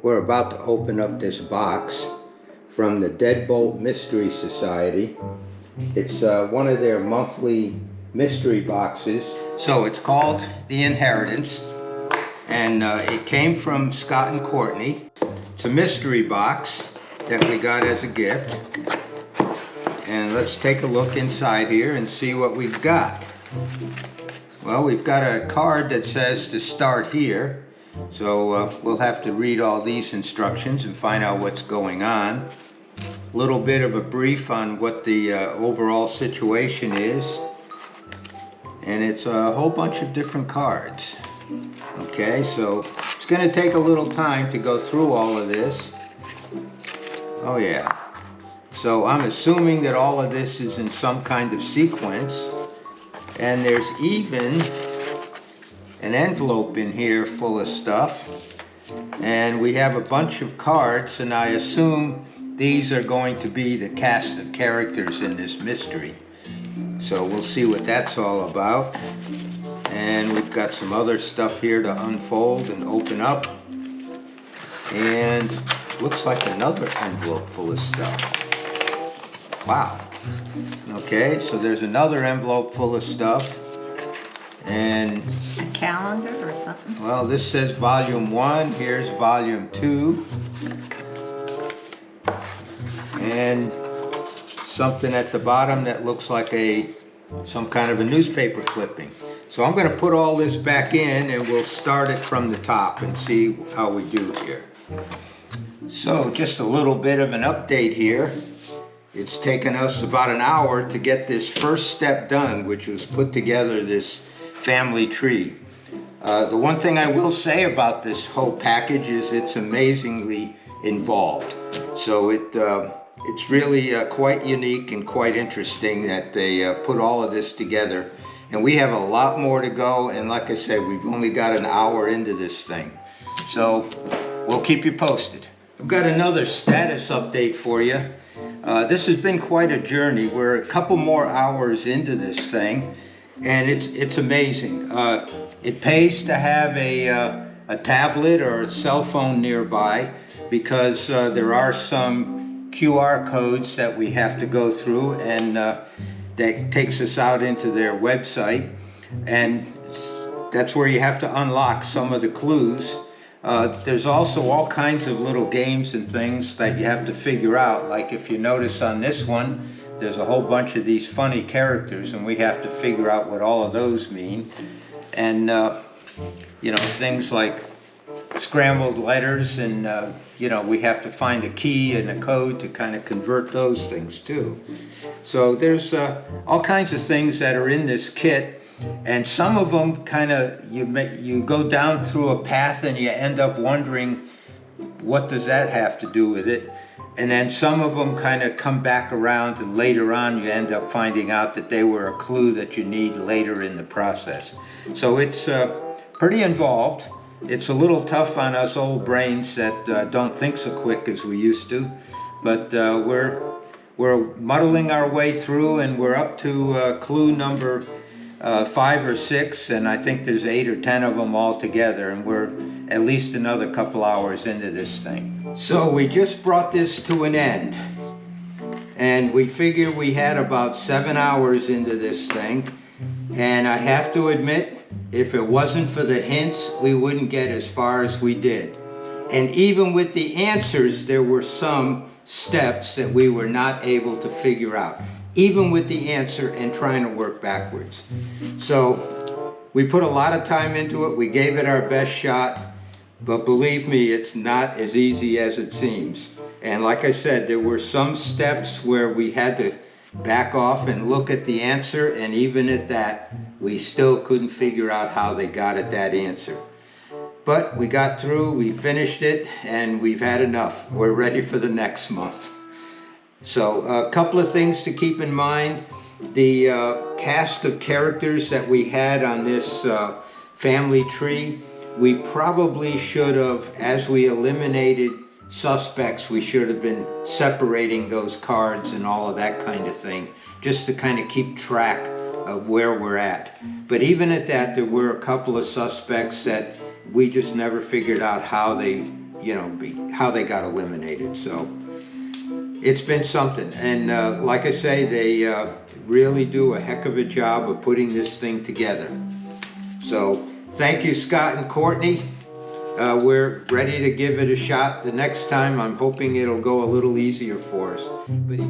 We're about to open up this box from the Deadbolt Mystery Society. It's one of their monthly mystery boxes. So it's called The Inheritance, and it came from Scott and Courtney. It's a mystery box that we got as a gift. And let's take a look inside here and see what we've got. Well, we've got a card that says to start here. So we'll have to read all these instructions and find out what's going on. A little bit of a brief on what the overall situation is. And it's a whole bunch of different cards. Okay, so it's going to take a little time to go through all of this. Oh yeah. So I'm assuming that all of this is in some kind of sequence. And there's even an envelope in here full of stuff, and we have a bunch of cards, and I assume these are going to be the cast of characters in this mystery. So we'll see what that's all about. And we've got some other stuff here to unfold and open up, and looks like another envelope full of stuff. Wow. Okay, so there's another envelope full of stuff. And a calendar or something? Well, this says volume 1, here's volume 2. And something at the bottom that looks like some kind of a newspaper clipping. So I'm going to put all this back in and we'll start it from the top and see how we do here. So just a little bit of an update here. It's taken us about an hour to get this first step done, which was put together this family tree. The one thing I will say about this whole package is it's amazingly involved. So it's really quite unique and quite interesting that they put all of this together. And we have a lot more to go, and like I said, we've only got an hour into this thing. So we'll keep you posted. I've got another status update for you. This has been quite a journey. We're a couple more hours into this thing, and it's amazing. It pays to have a tablet or a cell phone nearby, because there are some QR codes that we have to go through, and that takes us out into their website, and that's where you have to unlock some of the clues. There's also all kinds of little games and things that you have to figure out. Like if you notice on this one, there's a whole bunch of these funny characters, and we have to figure out what all of those mean. And you know, things like scrambled letters, and you know, we have to find a key and a code to kind of convert those things too. So there's all kinds of things that are in this kit. And some of them kind of, you go down through a path and you end up wondering, what does that have to do with it? And then some of them kind of come back around, and later on you end up finding out that they were a clue that you need later in the process. So it's pretty involved. It's a little tough on us old brains that don't think so quick as we used to. But we're muddling our way through, and we're up to clue number 5 or 6, and I think there's 8 or 10 of them all together, and we're at least another couple hours into this thing. So we just brought this to an end, and we figure we had about 7 hours into this thing, and I have to admit, if it wasn't for the hints, we wouldn't get as far as we did. And even with the answers, there were some steps that we were not able to figure out, even with the answer and trying to work backwards. So we put a lot of time into it. We gave it our best shot, but believe me, it's not as easy as it seems. And like I said, there were some steps where we had to back off and look at the answer, and even at that, we still couldn't figure out how they got at that answer. But we got through, we finished it, and we've had enough. We're ready for the next month. So a couple of things to keep in mind. The cast of characters that we had on this family tree, we probably should have, as we eliminated suspects, we should have been separating those cards and all of that kind of thing, just to kind of keep track of where we're at. But even at that, there were a couple of suspects that we just never figured out how they you know, how they got eliminated. So it's been something. And like I say, they really do a heck of a job of putting this thing together. So thank you, Scott and Courtney. We're ready to give it a shot the next time. I'm hoping it'll go a little easier for us. But